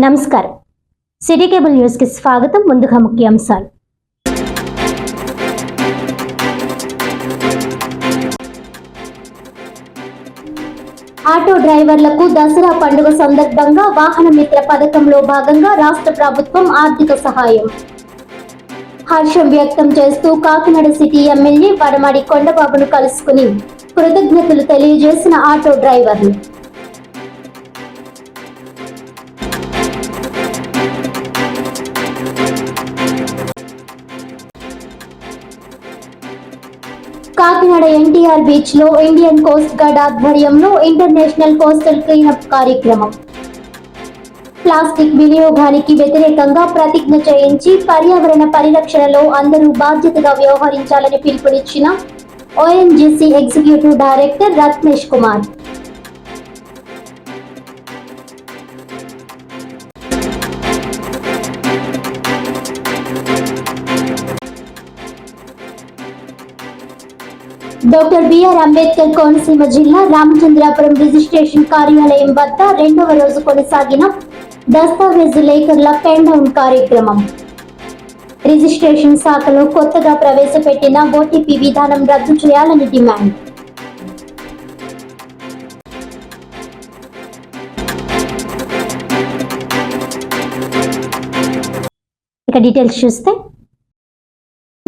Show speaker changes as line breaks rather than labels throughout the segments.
నమస్కారం. City cable news కి స్వాగతం. ముందుగా ముఖ్యాంశాలు. ఆటో డ్రైవర్లకు దసరా పండుగ సందర్భంగా వాహన మిత్ర పథకంలో భాగంగా రాష్ట్ర ప్రభుత్వం ఆర్థిక సహాయం. హర్షం వ్యక్తం చేస్తూ కాకినాడ సిటీ ఎమ్మెల్యే వడమాడి కొండబాబును కలుసుకుని కృతజ్ఞతలు తెలియజేసిన ఆటో డ్రైవర్లు. కాకినాడ ఎన్టీఆర్ బీచ్ లో ఇండియన్ కోస్ట్ గార్డ్ ఆధ్వర్యంలో ఇంటర్నేషనల్ కోస్టల్ క్లీనప్ కార్యక్రమం. ప్లాస్టిక్ వినియోగానికి వ్యతిరేకంగా ప్రతిజ్ఞ చేయించి పర్యావరణ పరిరక్షణలో అందరూ బాధ్యతగా వ్యవహరించాలని పిలుపునిచ్చిన ONGC executive director Ratnesh Kumar. Doctor B R Ambedkar Konaseema జిల్లా రామచంద్రాపురం రిజిస్ట్రేషన్ కార్యాలయం వద్ద రెండవ రోజు కొనసాగిన దస్తావేజు లేఖర్ల పెన్ డౌన్ కార్యక్రమం. రిజిస్ట్రేషన్ శాఖలో కొత్తగా ప్రవేశపెట్టిన ఓటీపీ విధానం రద్దు చేయాలని డిమాండ్. ఇక డీటెయిల్స్ చూస్తే,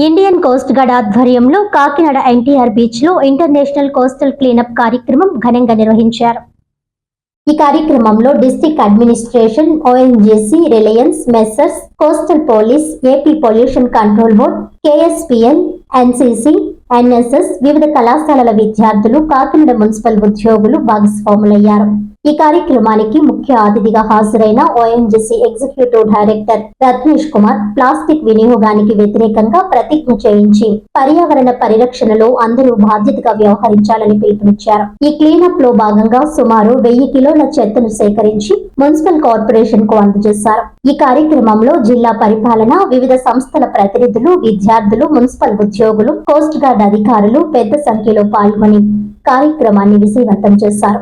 ఇండియన్ కోస్ట్ గార్డ్ ఆధ్వర్యంలో కాకినాడ ఎన్టీఆర్ బీచ్ లో ఇంటర్నేషనల్ కోస్టల్ క్లీనప్ కార్యక్రమం ఘనంగా నిర్వహించారు. ఈ కార్యక్రమంలో district administration, ONGC, Reliance, messrs, coastal police, AP pollution control board, KSPL, NCC, NSS, వివిధ కళాశాలల విద్యార్థులు, కాకినాడ మున్సిపల్ ఉద్యోగులు భాగస్వాములయ్యారు. ఈ కార్యక్రమానికి ముఖ్య అతిథిగా హాజరైన ONGC executive director Ratnesh Kumar plastic వినియోగానికి వ్యతిరేకంగా ప్రతిజ్ఞ చేయించి పర్యావరణ పరిరక్షణలో అందరూ బాధ్యతగా వ్యవహరించాలని పిలుపునిచ్చారు. ఈ క్లీనప్ లో భాగంగా సుమారు 1000 కిలోల చెత్తను సేకరించి మున్సిపల్ కార్పొరేషన్ కు అందజేశారు. ఈ కార్యక్రమంలో జిల్లా పరిపాలన, వివిధ సంస్థల ప్రతినిధులు, విద్యార్థులు, మున్సిపల్ ఉద్యోగులు, కోస్ట్ గార్డ్ అధికారులు పెద్ద సంఖ్యలో పాల్గొని కార్యక్రమాన్ని విజయవంతం చేశారు.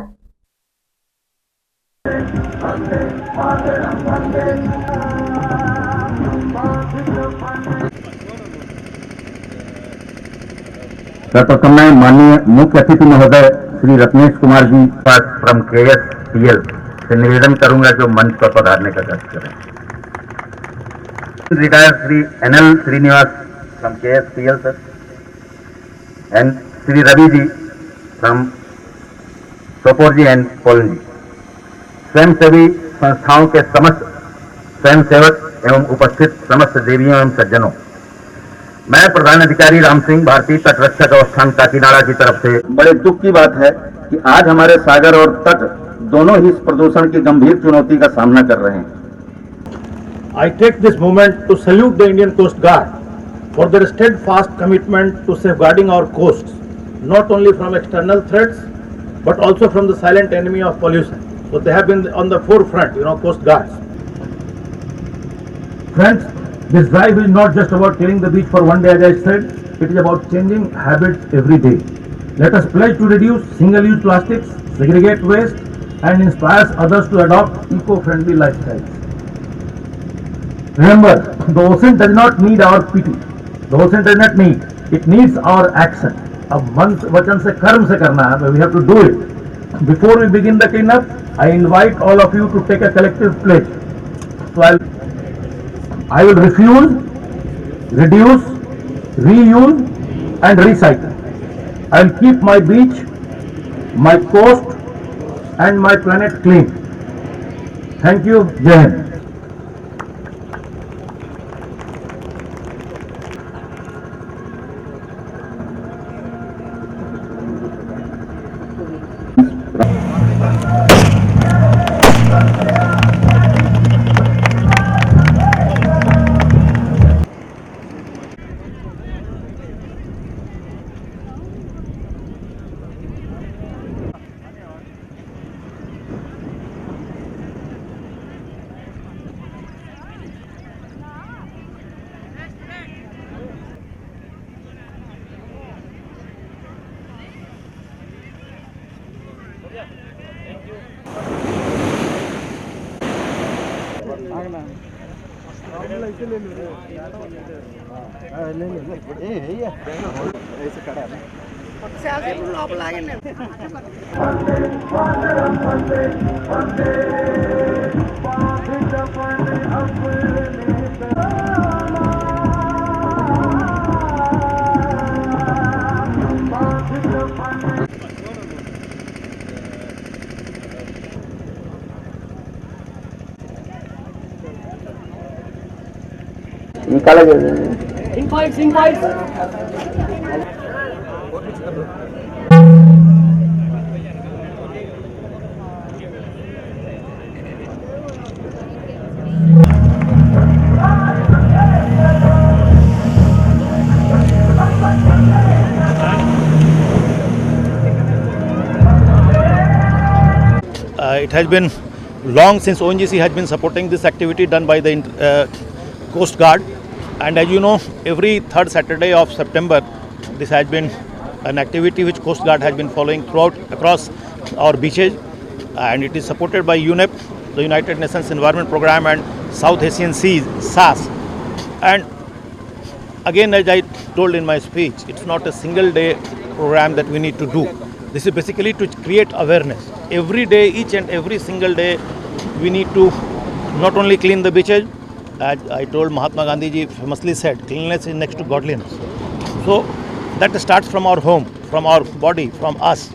प्रथम में माननीय मुख्य अतिथि महोदय श्री रत्नेश कुमार जी फ्रॉम केएसपीएल से निवेदन करूंगा जो मंच पर पधारने का कार्य करें. Retired Shri N L Srinivas from KSPL sir and Shri Ravi ji from Sopore ji and Polan ji. स्वयंसेवी संस्थाओं के समस्त स्वयंसेवक एवं उपस्थित समस्त देवियों एवं सज्जनों, मैं प्रधान अधिकारी राम सिंह, भारतीय तटरक्षक अवस्थान काकीनाडा की तरफ से बड़े दुख की बात है कि आज हमारे सागर और तट दोनों ही इस प्रदूषण की गंभीर चुनौती का सामना कर रहे हैं.
I take this moment to salute the Indian Coast Guard for their steadfast commitment to safeguarding our coasts, not only from external threats but also from the silent enemy of pollution. So they have been on the forefront, Coast Guards.
Friends, this drive is not just about cleaning the beach for one day, as I said. It is about changing habits every day. Let us pledge to reduce single-use plastics, segregate waste, and inspire others to adopt eco-friendly lifestyles. Remember, the ocean does not need our pity. The ocean does not need. It needs our action. अब मन वचन से कर्म से करना है. We have to do it. Before we begin the cleanup, I invite all of you to take a collective pledge. So I will refuse, reduce, reuse and recycle. I will keep my beach, my coast and my planet clean. Thank you. Jai Hind.
It has been long since ONGC has been supporting this activity done by the Coast Guard, and as you know, every third Saturday of September, this has been an activity which Coast Guard has been following throughout across our beaches, and it is supported by UNEP, the United Nations Environment Programme, and South Asian Seas (SAS). And again, as I told in my speech, it's not a single day program that we need to do. This is basically to create awareness. Every day, each and every single day, we need to not only clean the beaches, as I told Mahatma Gandhi ji famously said, cleanliness is next to godliness. So that starts from our home, from our body, from us.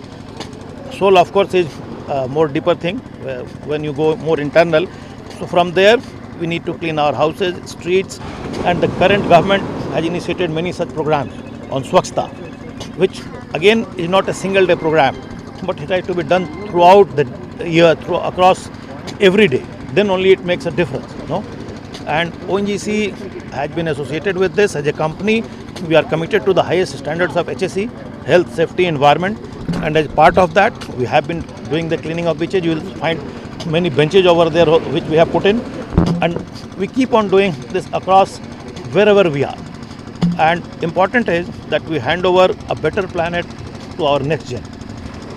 Soul, of course, is a more deeper thing when you go more internal. So from there, we need to clean our houses, streets, and the current government has initiated many such programs on Swachhta, which again is not a single day program, but it has to be done throughout the year, across every day. Then only it makes a difference, And ONGC has been associated with this as a company. We are committed to the highest standards of HSE, health, safety, environment, and as part of that, we have been doing the cleaning of beaches. You will find many benches over there which we have put in, and we keep on doing this across wherever we are. And important is that we hand over a better planet to our next gen.